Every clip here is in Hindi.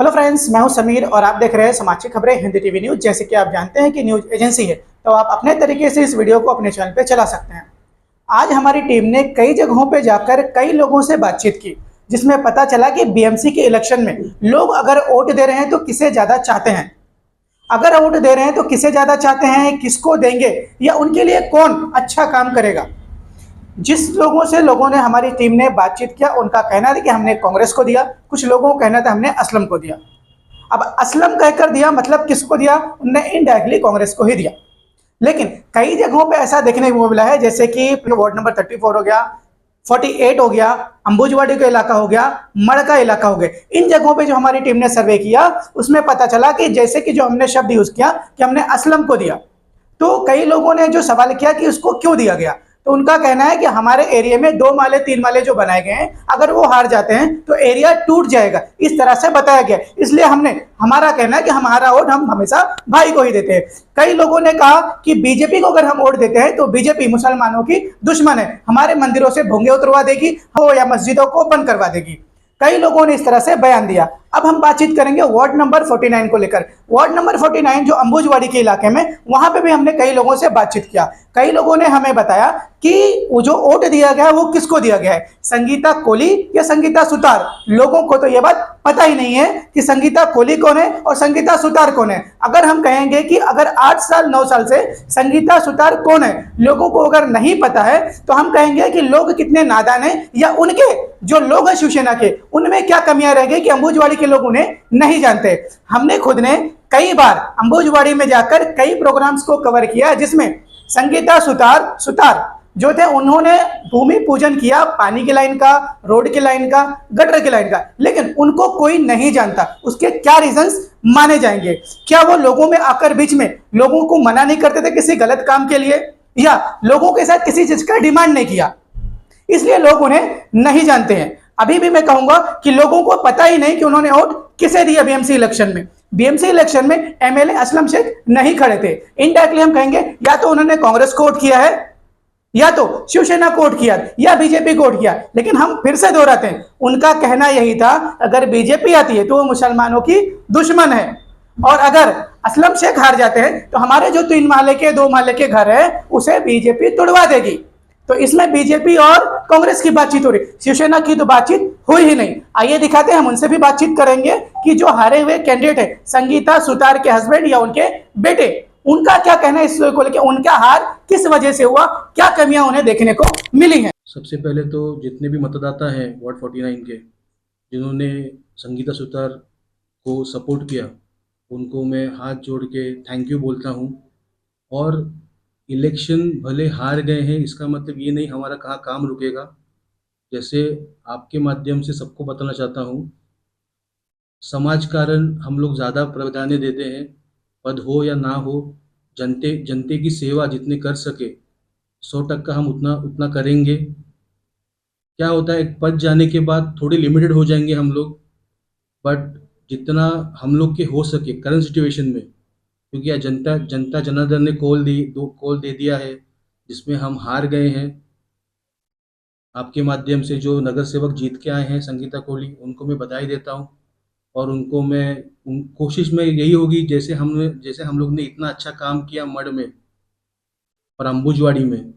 हेलो फ्रेंड्स, मैं हूं समीर और आप देख रहे हैं समाचार खबरें हिंदी टीवी न्यूज। जैसे कि आप जानते हैं कि न्यूज एजेंसी है, तो आप अपने तरीके से इस वीडियो को अपने चैनल पे चला सकते हैं। आज हमारी टीम ने कई जगहों पे जाकर कई लोगों से बातचीत की, जिसमें पता चला कि बीएमसी के इलेक्शन में लोग अगर वोट दे रहे हैं तो किसे ज्यादा चाहते हैं, अगर वोट दे रहे हैं तो किसे ज्यादा चाहते हैं, किसको देंगे या उनके लिए कौन अच्छा काम करेगा। जिस लोगों ने हमारी टीम ने बातचीत किया, उनका कहना था कि हमने कांग्रेस को दिया, कुछ लोगों का कहना था हमने असलम को दिया। अब असलम कहकर दिया मतलब किसको दिया, उनने इनडायरेक्टली कांग्रेस को ही दिया। लेकिन कई जगहों पे ऐसा देखने को मिला है, जैसे कि वार्ड नंबर 34 हो गया, 48 हो गया, अंबुजवाड़ी का इलाका हो गया, मड़ का इलाका हो गया। इन जगहों पे जो हमारी टीम ने सर्वे किया, उसमें पता चला कि जैसे कि जो हमने शब्द यूज किया कि हमने असलम को दिया, तो कई लोगों ने जो सवाल किया कि उसको क्यों दिया गया, तो उनका कहना है कि हमारे एरिया में 2 माले 3 माले जो बनाए गए हैं, अगर वो हार जाते हैं तो एरिया टूट जाएगा, इस तरह से बताया गया। इसलिए हमारा कहना है कि हमारा वोट हम हमेशा भाई को ही देते हैं। कई लोगों ने कहा कि बीजेपी को अगर हम वोट देते हैं तो बीजेपी मुसलमानों की दुश्मन है, हमारे मंदिरों से भोंगे उतरवा देगी हो या मस्जिदों को बंद करवा देगी। कई लोगों ने इस तरह से बयान दिया। अब हम बातचीत करेंगे वार्ड नंबर 49 को लेकर। वार्ड नंबर 49 जो अंबुजवाड़ी के इलाके में, वहां पे भी हमने कई लोगों से बातचीत किया। कई लोगों ने हमें बताया कि वो जो वोट दिया गया है वो किसको दिया गया है, संगीता कोहली या संगीता सुतार। लोगों को तो यह बात पता ही नहीं है कि संगीता कोहली कौन है और संगीता सुतार कौन है। अगर हम कहेंगे कि अगर 8 साल 9 साल से संगीता सुतार कौन है लोगों को अगर नहीं पता है, तो हम कहेंगे कि लोग कितने नादान हैं, या उनके जो लोग हैं शिवसेना के, उनमें क्या कमियां रह गई कि अंबुजवाड़ी के लोग उन्हें नहीं जानते। हमने खुद ने कई बार अंबुजवाड़ी में जाकर कई प्रोग्राम्स को कवर किया, जिसमें संगीता सुतार जो थे, उन्होंने भूमि पूजन किया, पानी की लाइन का, रोड की लाइन का, गटर की लाइन का, लेकिन उनको कोई नहीं जानता। उसके क्या रीजंस माने जाएंगे? क्या वो लोगों में आकर बीच में लोगों को मना नहीं करते थे किसी गलत काम के लिए, या लोगों के साथ किसी चीज का डिमांड नहीं किया, इसलिए लोग उन्हें नहीं जानते हैं। अभी भी मैं कहूंगा कि लोगों को पता ही नहीं कि उन्होंने वोट किसे दिया बीएमसी इलेक्शन में। बीएमसी इलेक्शन में एमएलए असलम शेख नहीं खड़े थे। इनडायरेक्टली हम कहेंगे या तो उन्होंने कांग्रेस को वोट किया है, या तो शिवसेना को वोट किया, या बीजेपी को वोट किया। लेकिन हम फिर से दोहराते हैं, उनका कहना यही था अगर बीजेपी आती है तो वो मुसलमानों की दुश्मन है, और अगर असलम शेख हार जाते हैं तो हमारे जो 3 माले के 2 माले के घर है उसे बीजेपी तोड़वा देगी। तो इसमें बीजेपी और कांग्रेस की बातचीत हो रही, शिवसेना की तो बातचीत हुई ही नहीं। आइए दिखाते हैं, हम उनसे भी बातचीत करेंगे कि जो हारे हुए कैंडिडेट है संगीता सुतार के हस्बैंड या उनके बेटे, उनका क्या कहना है इस को लेकर, उनका हार किस वजह से हुआ, क्या कमियां उन्हें देखने को मिली हैं। सबसे पहले तो जितने भी मतदाता हैं वार्ड 49 के, जिन्होंने संगीता सुतार को सपोर्ट किया, उनको मैं हाथ जोड़ के थैंक यू बोलता हूँ। और इलेक्शन भले हार गए हैं, इसका मतलब ये नहीं हमारा कहाँ काम रुकेगा। जैसे आपके माध्यम से सबको बताना चाहता हूँ, समाज कारण हम लोग ज़्यादा प्राधान्य देते हैं। पद हो या ना हो, जनते जनते की सेवा जितनी कर सके 100% हम उतना उतना करेंगे। क्या होता है, एक पद जाने के बाद थोड़े लिमिटेड हो जाएंगे हम लोग, बट जितना हम लोग के हो सके करंट सिचुएशन में, क्योंकि आज जनता जनता जनार्दन ने कॉल दे दिया है, जिसमें हम हार गए हैं। आपके माध्यम से जो नगर सेवक जीत के आए हैं संगीता कोहली, उनको मैं बधाई देता हूँ। और उनको मैं कोशिश में यही होगी, जैसे हम लोग ने इतना अच्छा काम किया मड में और अंबुजवाड़ी में,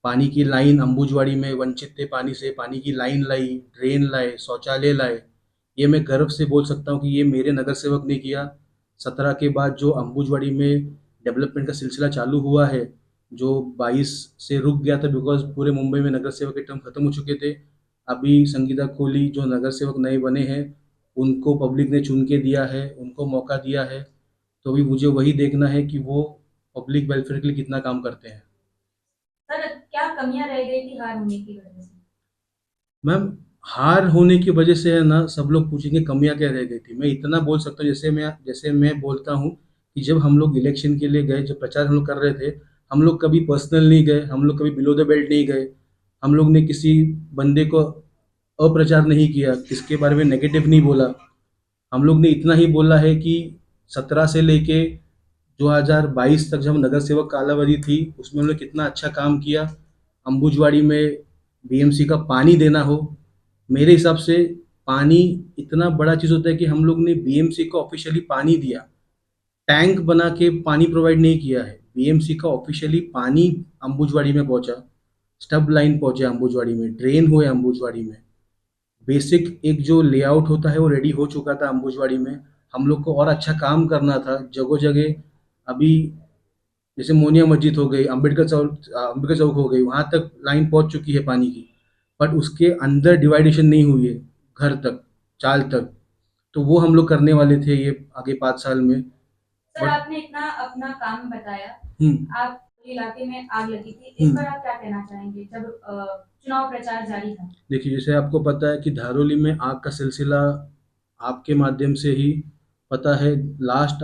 पानी की लाइन अंबुजवाड़ी में वंचित थे पानी से, पानी की लाइन लाई, ड्रेन लाए, शौचालय लाए। ये मैं गर्व से बोल सकता हूँ कि ये मेरे नगर सेवक ने किया। 17 के बाद जो अंबुजवाड़ी में डेवलपमेंट का सिलसिला चालू हुआ है, जो 22 से रुक गया था बिकॉज पूरे मुंबई में नगर सेवक के टर्म खत्म हो चुके थे। अभी संगीता कोहली जो नगर सेवक नए बने हैं, उनको पब्लिक ने चुन के दिया है, उनको मौका दिया है। तो अभी मुझे वही देखना है कि वो पब्लिक वेलफेयर के लिए कितना काम करते हैं। सर, क्या कमियां रह गई थी हार होने की वजह से? मैम, हार होने की वजह से है ना, सब लोग पूछेंगे कमियां क्या रह गई थी। मैं इतना बोल सकता हूँ, जैसे मैं बोलता हूँ कि जब हम लोग इलेक्शन के लिए गए, जब प्रचार हम लोग कर रहे थे, हम लोग कभी पर्सनल नहीं गए, हम लोग कभी बिलो द बेल्ट नहीं गए। हम लोग ने किसी बंदे को अप्रचार नहीं किया, किसके बारे में नेगेटिव नहीं बोला। हम लोग ने इतना ही बोला है कि 17 से लेके 2022 तक जब नगर सेवक कालावधि थी, उसमें हम लोग कितना अच्छा काम किया। अंबुजवाड़ी में बीएमसी का पानी देना हो, मेरे हिसाब से पानी इतना बड़ा चीज़ होता है कि हम लोग ने बीएमसी को ऑफिशियली पानी दिया, टैंक बना के पानी प्रोवाइड नहीं किया है। बीएमसी का ऑफिशियली पानी अंबुजवाड़ी में पहुंचा, स्टब लाइन पहुंचे अंबुजवाड़ी में, ड्रेन हुए अंबुजवाड़ी में, बेसिक एक जो लेआउट होता है वो रेडी हो चुका था अंबुजवाड़ी में। हम लोग को और अच्छा काम करना था जगह जगह। अभी जैसे मोनिया मस्जिद हो गई, अम्बेडकर चौक हो गई, वहाँ तक लाइन पहुँच चुकी है पानी की, बट उसके अंदर डिवाइडेशन नहीं हुई है घर तक, चाल तक। तो वो हम लोग करने वाले थे ये आगे 5 साल में। सर बट आपने इतना अपना काम बताया, हम्म आप इलाके में आग लगी थी, इस पर हम्म आप क्या कहना चाहेंगे जब चुनाव प्रचार जारी था? देखिए, जैसे आपको पता है कि धारोली में आग का सिलसिला आपके माध्यम से ही पता है। लास्ट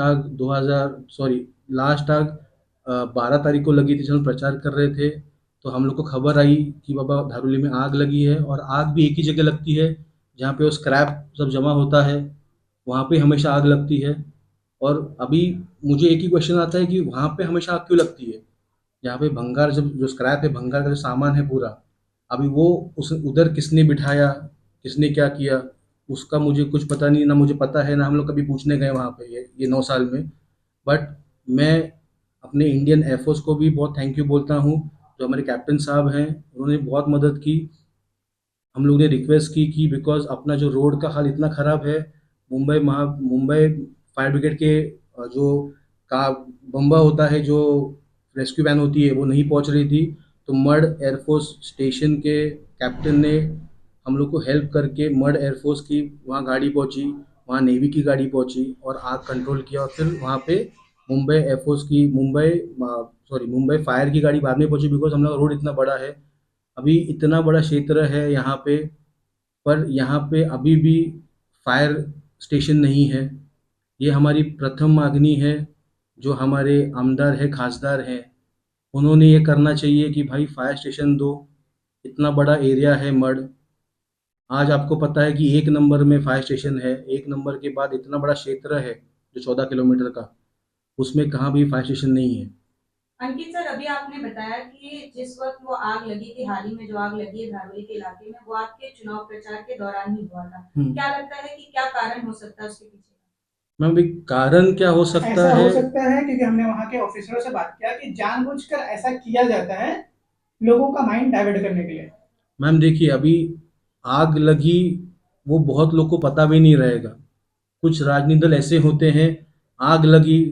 आग 12 तारीख को लगी थी, जब हम प्रचार कर रहे थे। तो हम लोग को खबर आई कि बाबा धारोली में आग लगी है, और आग भी एक ही जगह लगती है जहाँ पे वो स्क्रैप सब जमा होता है, वहाँ पे हमेशा आग लगती है। और अभी मुझे एक ही क्वेश्चन आता है कि वहाँ पे हमेशा आग क्यों लगती है, जहाँ पे भंगार, जब जो स्क्रैप है, भंगार का जो सामान है पूरा, अभी वो उस उधर किसने बिठाया, किसने क्या किया, उसका मुझे कुछ पता नहीं, ना मुझे पता है, ना हम लोग कभी पूछने गए वहाँ पे ये 9 साल में। बट मैं अपने इंडियन एयरफोर्स को भी बहुत थैंक यू बोलता हूँ। जो हमारे कैप्टन साहब हैं, उन्होंने बहुत मदद की। हम लोग ने रिक्वेस्ट की कि बिकॉज अपना जो रोड का हाल इतना ख़राब है, मुंबई फायर ब्रिगेड के जो का बम्बा होता है, जो रेस्क्यू वैन होती है, वो नहीं पहुंच रही थी। तो मड एयरफोर्स स्टेशन के कैप्टन ने हम लोग को हेल्प करके मड एयरफोर्स की वहाँ गाड़ी पहुंची, वहाँ नेवी की गाड़ी पहुंची और आग कंट्रोल किया। और फिर वहाँ पे मुंबई एयरफोर्स की मुंबई फायर की गाड़ी बाद में पहुंची, बिकॉज हम लोग रोड इतना बड़ा है। अभी इतना बड़ा क्षेत्र है यहाँ पे, पर यहाँ पे अभी भी फायर स्टेशन नहीं है। ये हमारी प्रथम मांगनी है। जो हमारे आमदार है, खासदार हैं, उन्होंने ये करना चाहिए कि भाई फायर स्टेशन दो। इतना बड़ा एरिया है मड, आज आपको पता है कि 1 नंबर में फायर स्टेशन है, 1 नंबर के बाद इतना बड़ा क्षेत्र है जो 14 किलोमीटर का, उसमें कहाँ भी फायर स्टेशन नहीं है। अंकित सर, अभी आपने बताया कि जिस वक्त वो आग लगी थी, हाल ही में जो आग लगी है धारोली के इलाके में, वो आपके चुनाव प्रचार के दौरान ही हुआ था। क्या लगता है कि क्या कारण हो सकता है उसके पीछे का? मैम, अभी कारण क्या हो सकता ऐसा है? हो सकता है क्योंकि हमने वहाँ के ऑफिसरों से बात किया कि जानबूझकर ऐसा किया जाता है लोगों का माइंड डाइवर्ट करने के लिए। मैम देखिए, अभी आग लगी, वो बहुत लोग को पता भी नहीं रहेगा। कुछ राजनीतिक दल ऐसे होते हैं, आग लगी,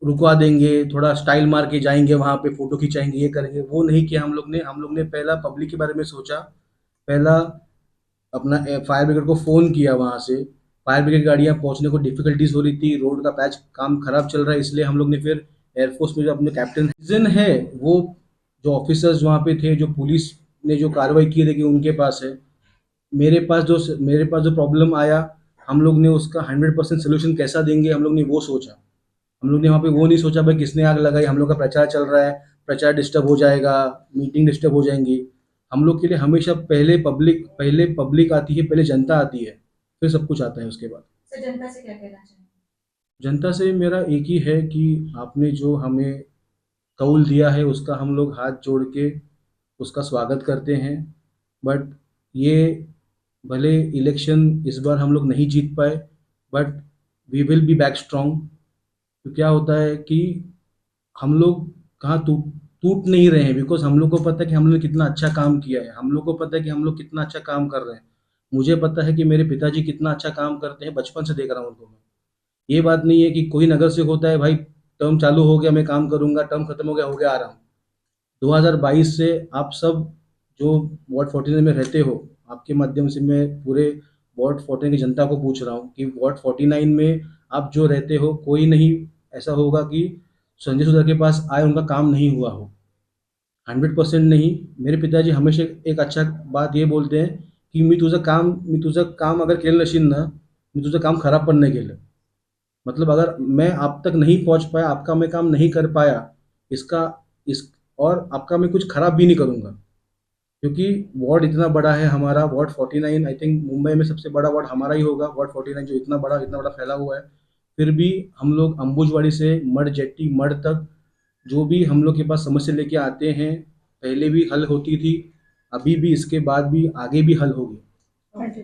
रुकवा देंगे, थोड़ा स्टाइल मार के जाएंगे, वहाँ पे फोटो खिंचाएंगे, ये करेंगे। वो नहीं किया हम लोग ने पहला पब्लिक के बारे में सोचा। पहला अपना फायर ब्रिगेड को फ़ोन किया वहाँ से। फायर ब्रिगेड गाड़ियाँ पहुँचने को डिफ़िकल्टीज हो रही थी, रोड का पैच काम खराब चल रहा है, इसलिए हम लोग ने फिर एयरफोर्स में जो अपने कैप्टन रीजन है, वो जो ऑफिसर्स वहाँ पे थे, जो पुलिस ने जो कार्रवाई की थी कि उनके पास है। मेरे पास जो प्रॉब्लम आया, हम लोग ने उसका 100% सोल्यूशन कैसा देंगे, हम लोग ने वो सोचा। हम लोग ने वहाँ पे वो नहीं सोचा भाई किसने आग लगाई, हम लोग का प्रचार चल रहा है, प्रचार डिस्टर्ब हो जाएगा, मीटिंग डिस्टर्ब हो जाएंगी। हम लोग के लिए हमेशा पहले पब्लिक आती है, पहले जनता आती है, फिर सब कुछ आता है उसके बाद। सर जनता से क्या कहना चाहेंगे? जनता से मेरा एक ही है कि आपने जो हमें कौल दिया है, उसका हम लोग हाथ जोड़ के उसका स्वागत करते हैं। बट ये भले इलेक्शन इस बार हम लोग नहीं जीत पाए, but we will be back strong. तो क्या होता है कि हम लोग कहाँ टूट टूट नहीं रहे हैं, बिकॉज हम लोग को पता है कि हम लोग ने कितना अच्छा काम किया है, हम लोग को पता है कि हम लोग कितना अच्छा काम कर रहे हैं। मुझे पता है कि मेरे पिताजी कितना अच्छा काम करते हैं, बचपन से देख रहा हूँ उनको मैं। ये बात नहीं है कि कोई नगर सेवक होता है भाई, टर्म चालू हो गया मैं काम करूंगा, टर्म खत्म हो गया आ रहा हूँ। 2022 से आप सब जो वार्ड 49 में रहते हो, आपके माध्यम से मैं पूरे वार्ड 49 की जनता को पूछ रहा हूँ कि वार्ड 49 में आप जो रहते हो, कोई नहीं ऐसा होगा कि संजय सुधर के पास आए उनका काम नहीं हुआ हो। 100% नहीं। मेरे पिताजी हमेशा एक अच्छा बात ये बोलते हैं की मी तुझं काम अगर केलं नशील ना, मी तुझं काम खराब पण नाही केलं। मतलब अगर मैं आप तक नहीं पहुंच पाया, आपका मैं काम नहीं कर पाया, इसका इस और आपका मैं कुछ खराब भी नहीं करूंगा। क्योंकि वार्ड इतना बड़ा है हमारा, वार्ड 49, आई थिंक मुंबई में सबसे बड़ा वार्ड हमारा ही होगा, वार्ड 49 जो इतना बड़ा फैला हुआ है। फिर भी हम लोग अंबुजवाड़ी से मड जेट्टी मड तक जो भी हम लोग के पास समस्या लेके आते हैं, पहले भी हल होती थी, अभी भी, इसके बाद भी, आगे भी हल होगी। Thank you.